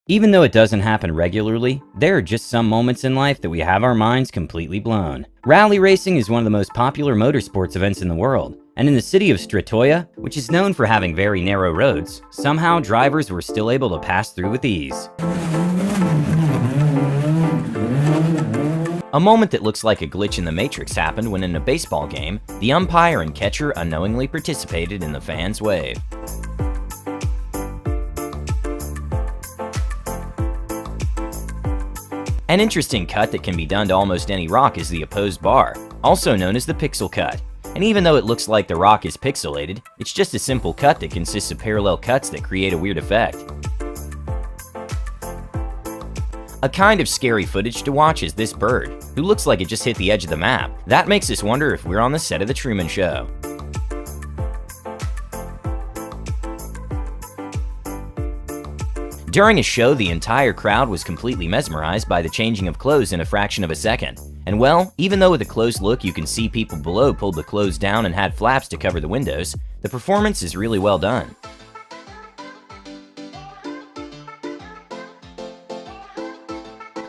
Even though it doesn't happen regularly, there are just some moments in life that we have our minds completely blown. Rally racing is one of the most popular motorsports events in the world, and in the city of Stratoya, which is known for having very narrow roads, somehow drivers were still able to pass through with ease. A moment that looks like a glitch in the Matrix happened when in a baseball game, the umpire and catcher unknowingly participated in the fans' wave. An interesting cut that can be done to almost any rock is the opposed bar, also known as the pixel cut. And even though it looks like the rock is pixelated, it's just a simple cut that consists of parallel cuts that create a weird effect. A kind of scary footage to watch is this bird, who looks like it just hit the edge of the map. That makes us wonder if we're on the set of The Truman Show. During a show, the entire crowd was completely mesmerized by the changing of clothes in a fraction of a second. And well, even though with a close look you can see people below pulled the clothes down and had flaps to cover the windows, the performance is really well done.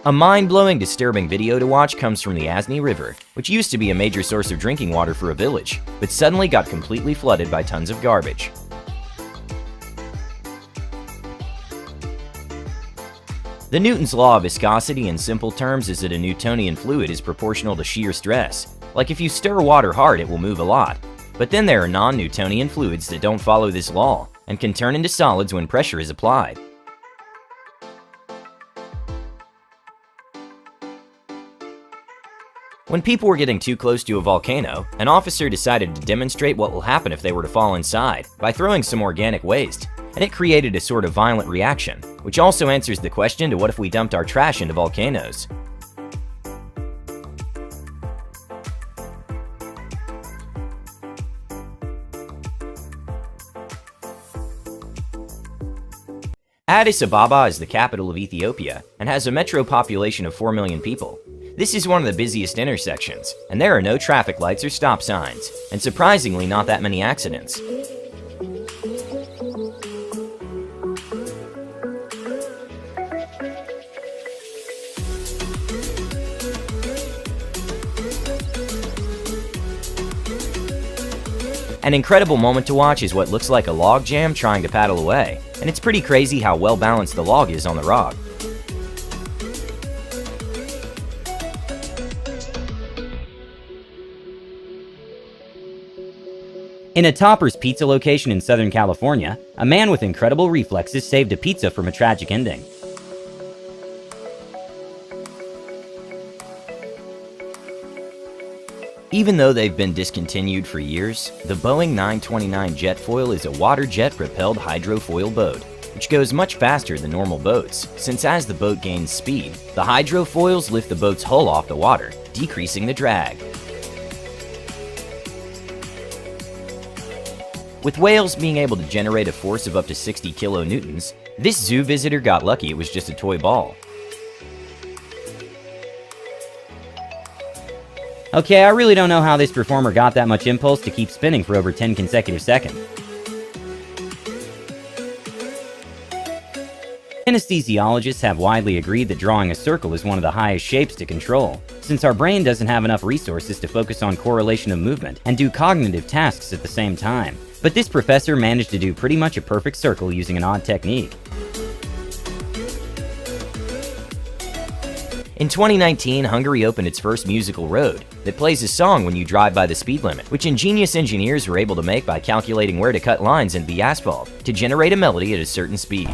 A mind-blowing, disturbing video to watch comes from the Asni River, which used to be a major source of drinking water for a village, but suddenly got completely flooded by tons of garbage. The Newton's law of viscosity in simple terms is that a Newtonian fluid is proportional to shear stress. Like if you stir water hard, it will move a lot. But then there are non-Newtonian fluids that don't follow this law and can turn into solids when pressure is applied. When people were getting too close to a volcano, an officer decided to demonstrate what will happen if they were to fall inside by throwing some organic waste, and it created a sort of violent reaction, which also answers the question to what if we dumped our trash into volcanoes. Addis Ababa is the capital of Ethiopia and has a metro population of 4 million people. This is one of the busiest intersections, and there are no traffic lights or stop signs, and surprisingly not that many accidents. An incredible moment to watch is what looks like a log jam trying to paddle away, and it's pretty crazy how well balanced the log is on the rock. In a Topper's Pizza location in Southern California, a man with incredible reflexes saved a pizza from a tragic ending. Even though they've been discontinued for years, the Boeing 929 Jetfoil is a water jet-propelled hydrofoil boat, which goes much faster than normal boats, since as the boat gains speed, the hydrofoils lift the boat's hull off the water, decreasing the drag. With whales being able to generate a force of up to 60 kilonewtons, this zoo visitor got lucky it was just a toy ball. Okay, I really don't know how this performer got that much impulse to keep spinning for over 10 consecutive seconds. Anesthesiologists have widely agreed that drawing a circle is one of the highest shapes to control, since our brain doesn't have enough resources to focus on correlation of movement and do cognitive tasks at the same time. But this professor managed to do pretty much a perfect circle using an odd technique. In 2019, Hungary opened its first musical road that plays a song when you drive by the speed limit, which ingenious engineers were able to make by calculating where to cut lines into the asphalt to generate a melody at a certain speed.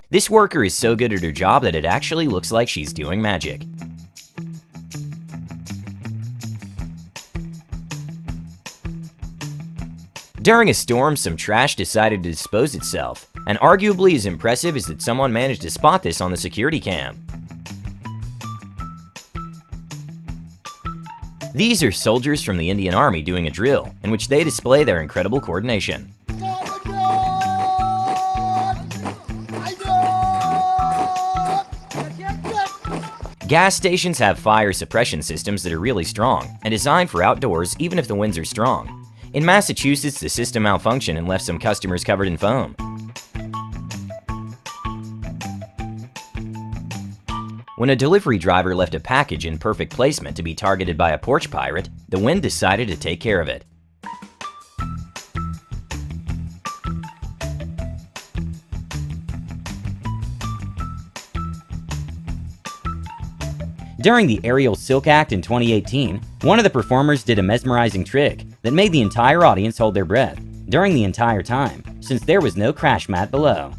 This worker is so good at her job that it actually looks like she's doing magic. During a storm, some trash decided to dispose itself, and arguably as impressive is that someone managed to spot this on the security cam. These are soldiers from the Indian Army doing a drill, in which they display their incredible coordination. Gas stations have fire suppression systems that are really strong and designed for outdoors even if the winds are strong. In Massachusetts, the system malfunctioned and left some customers covered in foam. When a delivery driver left a package in perfect placement to be targeted by a porch pirate, the wind decided to take care of it. During the Aerial Silk Act in 2018, one of the performers did a mesmerizing trick that made the entire audience hold their breath during the entire time, since there was no crash mat below.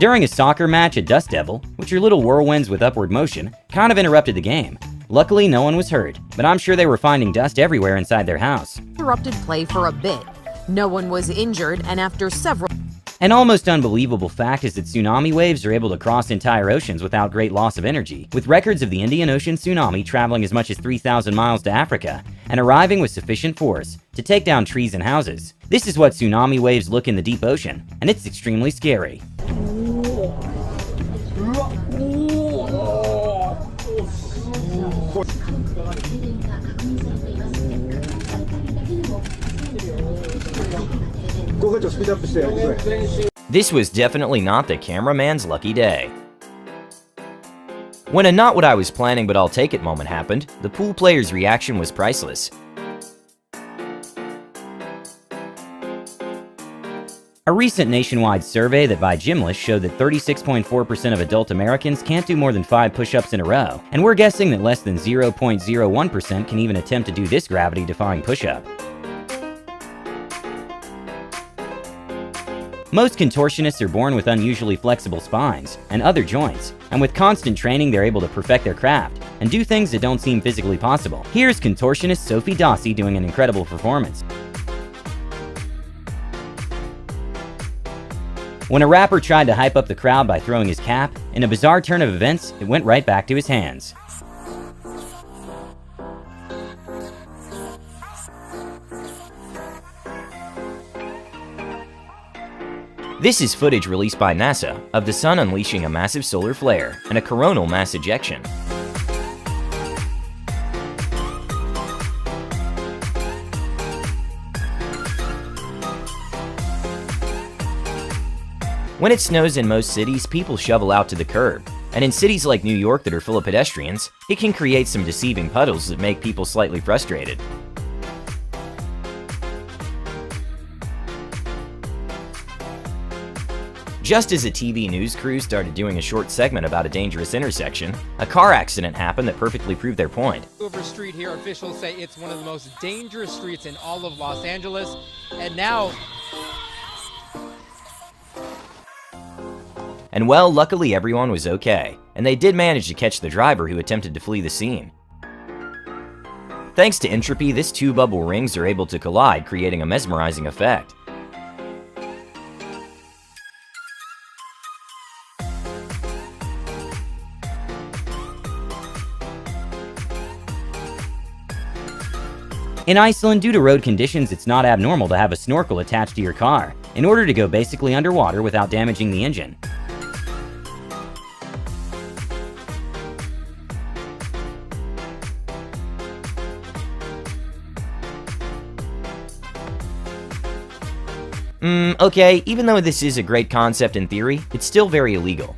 During a soccer match at Dust Devil, which are little whirlwinds with upward motion, kind of interrupted the game. Luckily, no one was hurt, but I'm sure they were finding dust everywhere inside their house. Interrupted play for a bit. No one was injured, and after several... An almost unbelievable fact is that tsunami waves are able to cross entire oceans without great loss of energy, with records of the Indian Ocean tsunami traveling as much as 3,000 miles to Africa and arriving with sufficient force to take down trees and houses. This is what tsunami waves look in the deep ocean, and it's extremely scary. This was definitely not the cameraman's lucky day. When a not what I was planning but I'll take it moment happened, the pool player's reaction was priceless. A recent nationwide survey that by Gymlist showed that 36.4% of adult Americans can't do more than 5 push-ups in a row, and we're guessing that less than 0.01% can even attempt to do this gravity-defying push-up. Most contortionists are born with unusually flexible spines and other joints, and with constant training they're able to perfect their craft and do things that don't seem physically possible. Here's contortionist Sophie Dossi doing an incredible performance. When a rapper tried to hype up the crowd by throwing his cap, in a bizarre turn of events, it went right back to his hands. This is footage released by NASA of the sun unleashing a massive solar flare and a coronal mass ejection. When it snows in most cities, people shovel out to the curb, and in cities like New York that are full of pedestrians, it can create some deceiving puddles that make people slightly frustrated. Just as a TV news crew started doing a short segment about a dangerous intersection, a car accident happened that perfectly proved their point. Over Street here, officials say it's one of the most dangerous streets in all of Los Angeles, and now... And well, luckily everyone was okay, and they did manage to catch the driver who attempted to flee the scene. Thanks to entropy, these two bubble rings are able to collide, creating a mesmerizing effect. In Iceland, due to road conditions, it's not abnormal to have a snorkel attached to your car in order to go basically underwater without damaging the engine. Okay, even though this is a great concept in theory, it's still very illegal.